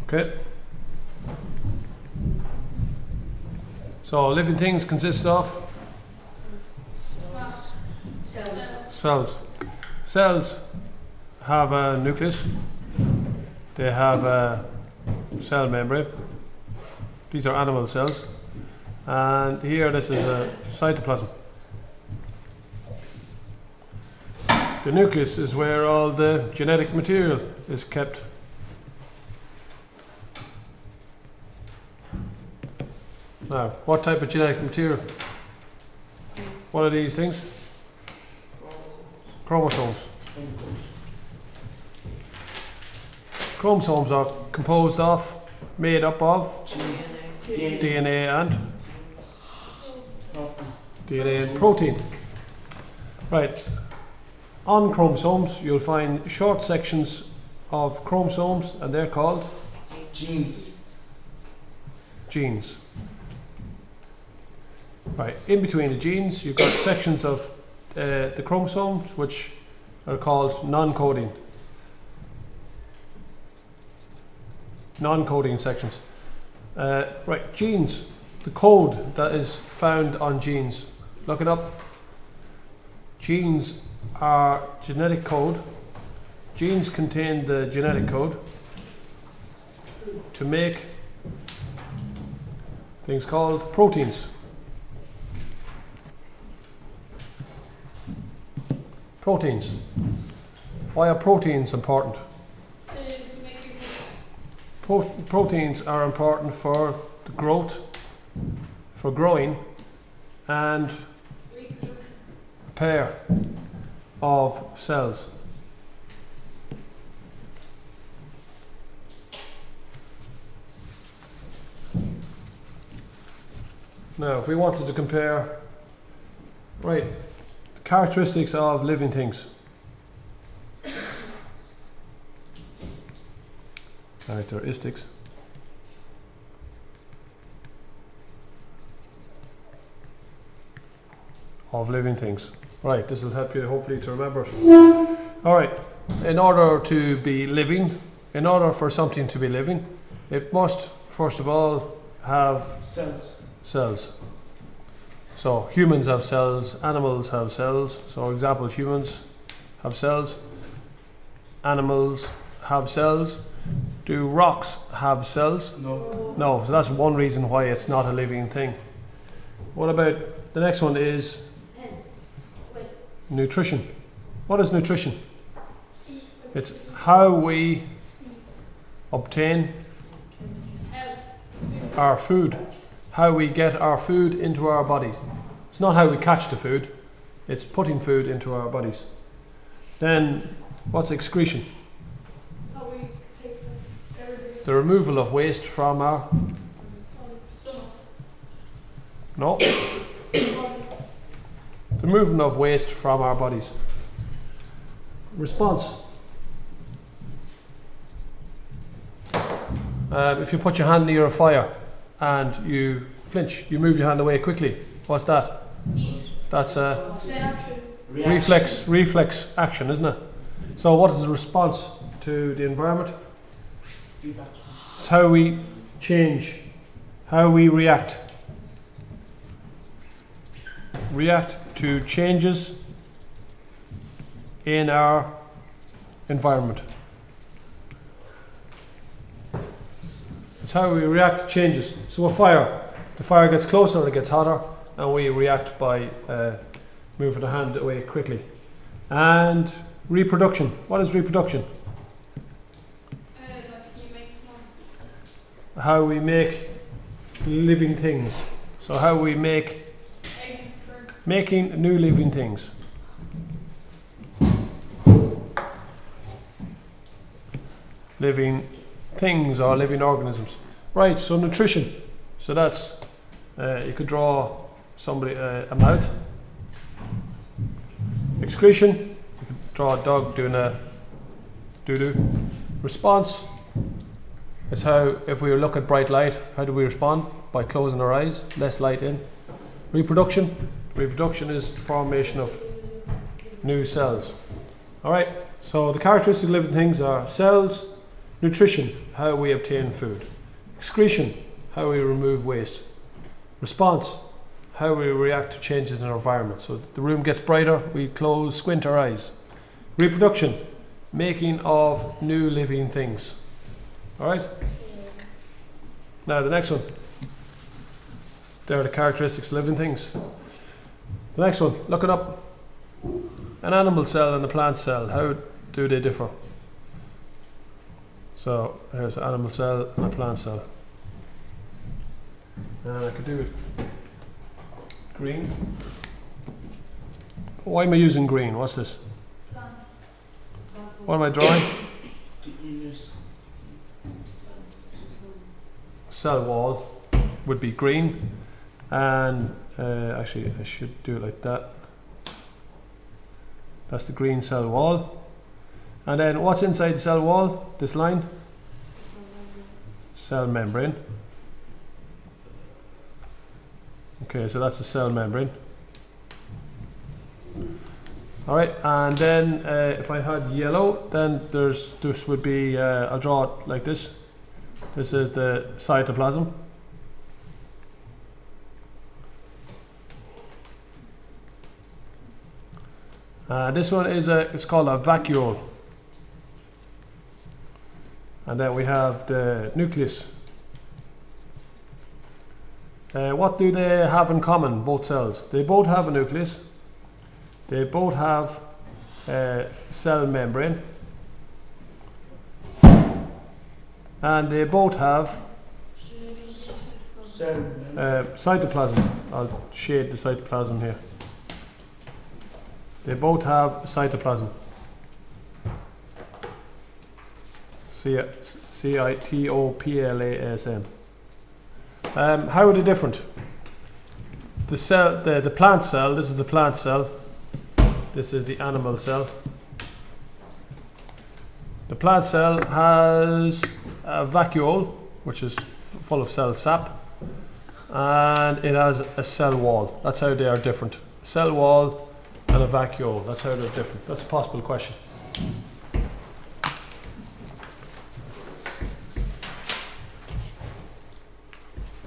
Okay. So living things consist of cells. Cells have a nucleus. They have a cell membrane. These are animal cells. And here this is a cytoplasm. The nucleus is where all the genetic material is kept. Now, what type of genetic material? What are these things? Chromosomes. Chromosomes are composed of, made up of DNA and protein. Right. On chromosomes, you'll find short sections of chromosomes, and they're called genes. Genes. Right. In between the genes, you've got sections of the chromosomes which are called non-coding. Non-coding sections. Right. Genes. The code that is found on genes. Look it up. Genes are genetic code. Genes contain the genetic code to make things called proteins. Proteins. Why are proteins important? Proteins are important for the growth, for growing, and repair of cells. Now, if we wanted to compare, right, the characteristics of living things. Characteristics. Of living things. Right, this will help you hopefully to remember it. Alright, in order to be living, in order for something to be living, it must first of all have cells. So humans have cells, animals have cells. So example, humans have cells, animals have cells. Do rocks have cells? No. No, so that's one reason why it's not a living thing. What about the next one is nutrition. What is nutrition? It's how we obtain our food, how we get our food into our bodies. It's not how we catch the food, it's putting food into our bodies. Then what's excretion? The removal of waste from our no. The movement of waste from our bodies. Response. If you put your hand near a fire and you flinch, you move your hand away quickly. What's that? That's a reflex action, isn't it? So what is the response to the environment? It's how we change, how we react. React to changes in our environment. It's how we react to changes. So a fire, the fire gets closer, it gets hotter, and we react by moving the hand away quickly. And reproduction. What is reproduction? How we make living things. So how we make making new living things. Living things or living organisms. Right, so nutrition. So that's, you could draw somebody, a mouth. Excretion, you could draw a dog doing a doo-doo. Response is how, if we look at bright light, how do we respond? By closing our eyes, less light in. Reproduction. Reproduction is the formation of new cells. Alright, so the characteristics of living things are cells, Nutrition, how we obtain food. Excretion, how we remove waste. Response, how we react to changes in our environment. So the room gets brighter, we squint our eyes. Reproduction, making of new living things. Alright? Now the next one. There are the characteristics of living things. The next one, look it up. An animal cell and a plant cell, how do they differ? So here's an animal cell and a plant cell. And I could do it green. Why am I using green? What's this? What am I drawing? Cell wall would be green, and actually I should do it like that. That's the green cell wall. And then what's inside the cell wall? This line? Cell membrane. Okay, so that's the cell membrane. Alright, and then if I had yellow, then this would be, I'll draw it like this. This is the cytoplasm. This one is it's called a vacuole. And then we have the nucleus. What do they have in common, both cells? They both have a nucleus. They both have a cell membrane. And they both have cytoplasm. I'll shade the cytoplasm here. They both have cytoplasm. cytoplasm. How are they different? The cell, the plant cell, this is the plant cell. This is the animal cell. The plant cell has a vacuole, which is full of cell sap, and it has a cell wall. That's how they are different. A cell wall and a vacuole. That's how they're different. That's a possible question.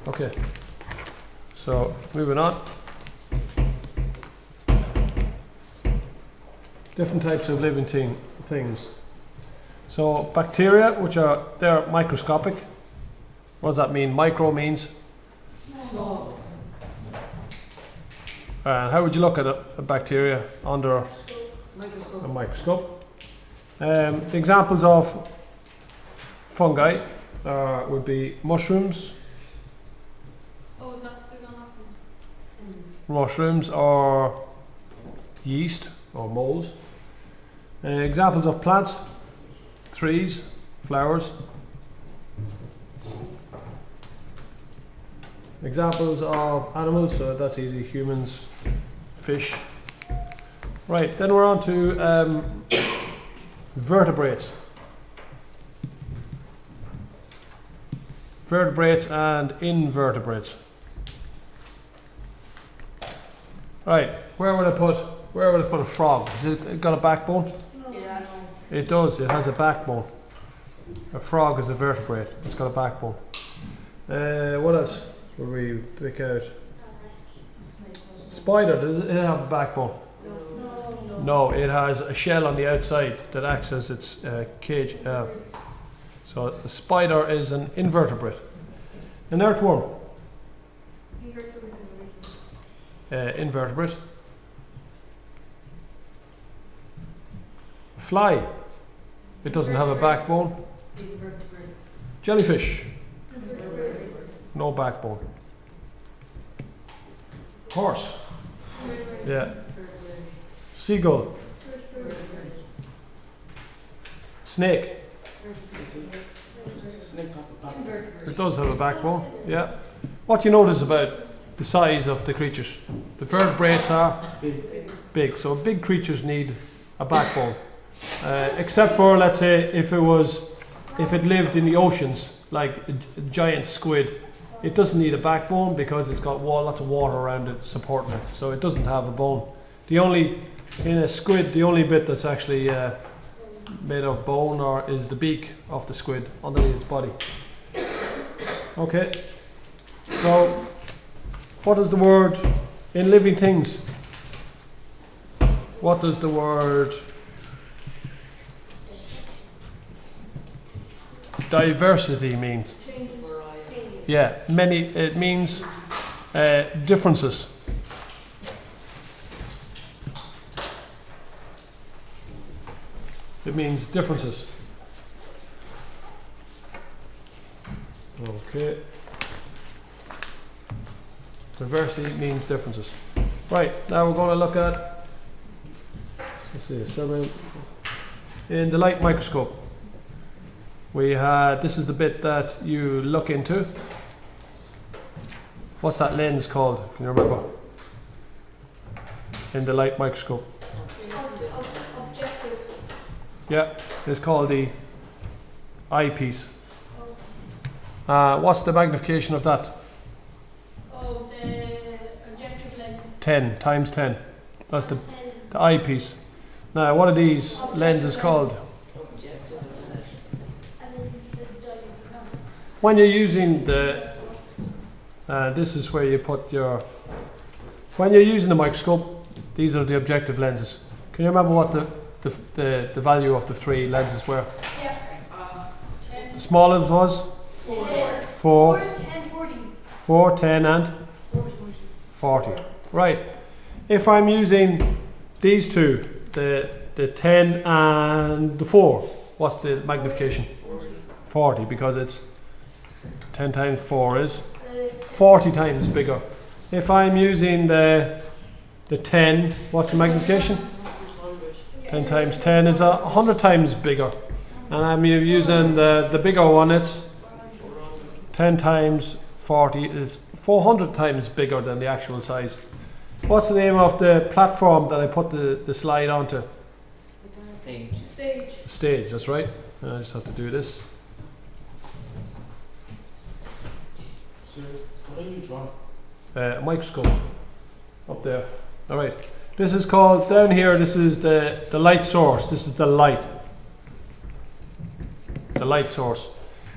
Okay, so moving on. Different types of living things. So bacteria, they're microscopic. What does that mean? Micro means? Small. How would you look at a bacteria under Microscope. a microscope? The examples of fungi would be mushrooms. Oh, is that they're gonna happen? Mushrooms or yeast or molds. Examples of plants, trees, flowers. Examples of animals, so that's easy, humans, fish. Right, then we're on to vertebrates. Vertebrates and invertebrates. Right, where would I put a frog? Has it got a backbone? Yeah. It does, it has a backbone. A frog is a vertebrate, it's got a backbone. What else would we pick out? Spider, does it have a backbone? No, it has a shell on the outside that acts as its cage. So a spider is an invertebrate. An earthworm, invertebrate. A fly, it doesn't have a backbone. Jellyfish, no backbone. Horse, yeah. Seagull, snake, it does have a backbone, yeah. What do you notice about the size of the creatures? The vertebrates are big, so big creatures need a backbone. Except for, let's say, if it lived in the oceans, like a giant squid, it doesn't need a backbone because it's got lots of water around it supporting it, so it doesn't have a bone. In a squid, the only bit that's actually made of bone, or is the beak of the squid underneath its body? Okay, so what is the word in living things? What does the word diversity mean? Yeah, many, it means differences. It means differences. Okay. Diversity means differences. Right, now we're going to look at, let's see, in the light microscope. We had, this is the bit that you look into. What's that lens called? Can you remember? In the light microscope. Yeah, it's called the eyepiece. What's the magnification of that? Oh, the objective lens. 10 times 10. That's the eyepiece. Now, what are these lenses called? When you're using the, this is where you put your, when you're using the microscope, these are the objective lenses. Can you remember what the value of the three lenses were? Yeah. 10. The smallest was 10. 4, 10, 40. 4, 10 and 40. Right. If I'm using these two, the 10 and the 4, what's the magnification? 40, because it's 10 times 4 is 40 times bigger. If I'm using the 10, what's the magnification? 10 times 10 is 100 times bigger. And I'm using the bigger one, it's 10 times 40 is 400 times bigger than the actual size. What's the name of the platform that I put the slide onto? Stage, that's right. And I just have to do this. So, what are you drawing? A microscope up there. All right. This is called, down here, this is the light source. This is the light. The light source.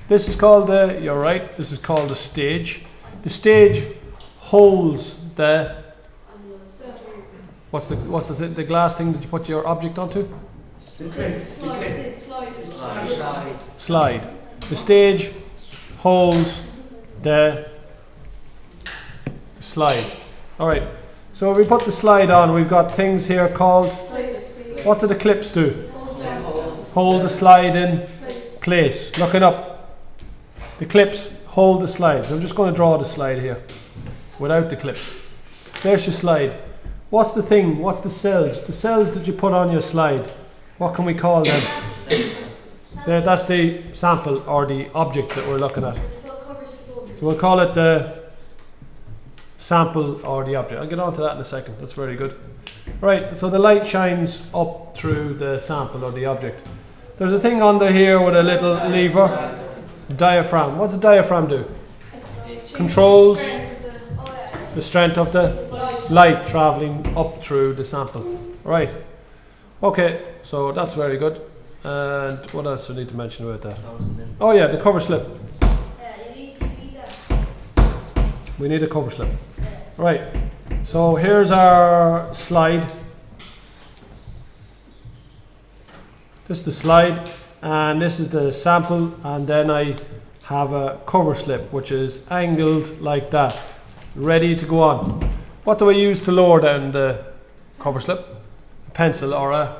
This is called the, you're right, this is called the stage. The stage holds the, what's the glass thing that you put your object onto? Slide. The stage holds the slide. All right. So we put the slide on. We've got things here called. What do the clips do? Hold the slide in place. Look it up. The clips hold the slide. So I'm just going to draw the slide here without the clips. There's your slide. What's the thing? What's the cells? The cells that you put on your slide. What can we call them? That's the sample or the object that we're looking at. So we'll call it the sample or the object. I'll get on to that in a second. That's very good. Right, so the light shines up through the sample or the object. There's a thing under here with a little lever. Diaphragm. What's a diaphragm do? Controls the strength of the light travelling up through the sample. Right. Okay, so that's very good. And what else do I need to mention about that? Oh yeah, the cover slip. We need a cover slip. Right, so here's our slide. This is the slide, and this is the sample, and then I have a cover slip which is angled like that, ready to go on. What do I use to lower down the cover slip? A pencil or a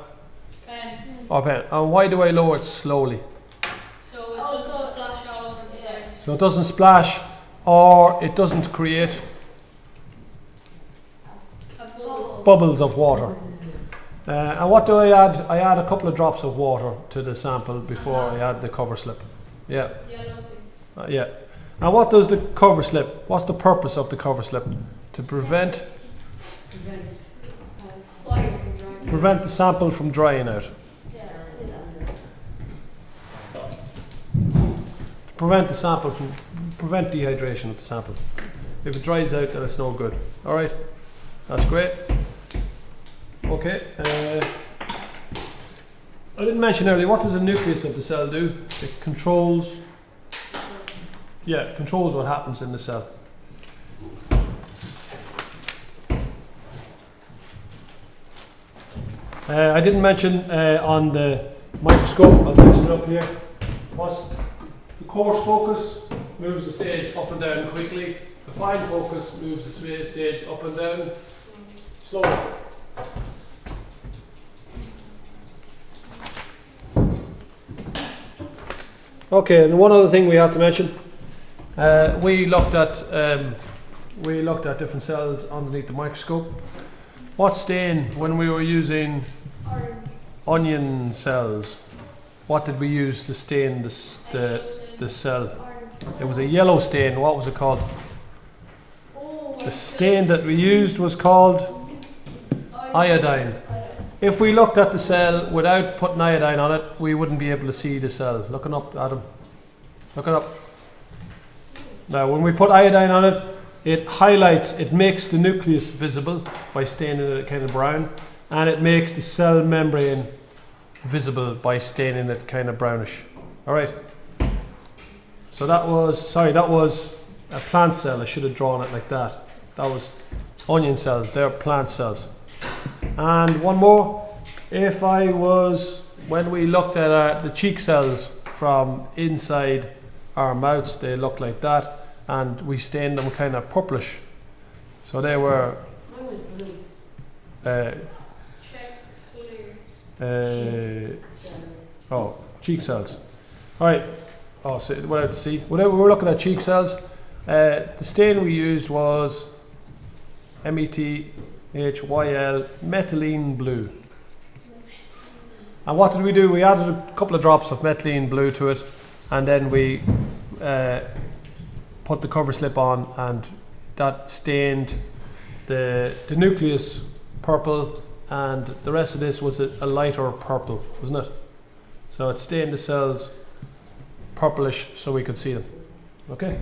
pen. pen. And why do I lower it slowly? So it doesn't splash all over the place. So it doesn't splash, or it doesn't create A bubble. bubbles of water. And what do I add? I add a couple of drops of water to the sample before I add the cover slip. Yeah, Yellow thing. yeah. And what does the cover slip? What's the purpose of the cover slip? To prevent the sample from drying out. To prevent the sample from prevent dehydration of the sample. If it dries out, then it's no good. All right, that's great. Okay. I didn't mention earlier, what does the nucleus of the cell do? It controls, controls what happens in the cell. I didn't mention on the microscope, I'll mention it up here, what's the coarse focus moves the stage up and down quickly, the fine focus moves the stage up and down slowly. Okay, and one other thing we have to mention, we looked at different cells underneath the microscope. What stain, when we were using onion cells, what did we use to stain the cell? It was a yellow stain. What was it called? The stain that we used was called iodine. If we looked at the cell without putting iodine on it, we wouldn't be able to see the cell. Looking up, Adam. Looking up. Now, when we put iodine on it, it highlights, it makes the nucleus visible by staining it kind of brown, and it makes the cell membrane visible by staining it kind of brownish. All right. So that was a plant cell. I should have drawn it like that. That was onion cells. They're plant cells. And one more. When we looked at the cheek cells from inside our mouths, they looked like that, and we stained them kind of purplish. So they were cheek cells. All right. Oh, so what to see? When we were looking at cheek cells, the stain we used was METHYL methylene blue. And what did we do? We added a couple of drops of methylene blue to it, and then we put the cover slip on, and that stained the nucleus purple, and the rest of this was a lighter purple, wasn't it? So it stained the cells purplish so we could see them. Okay?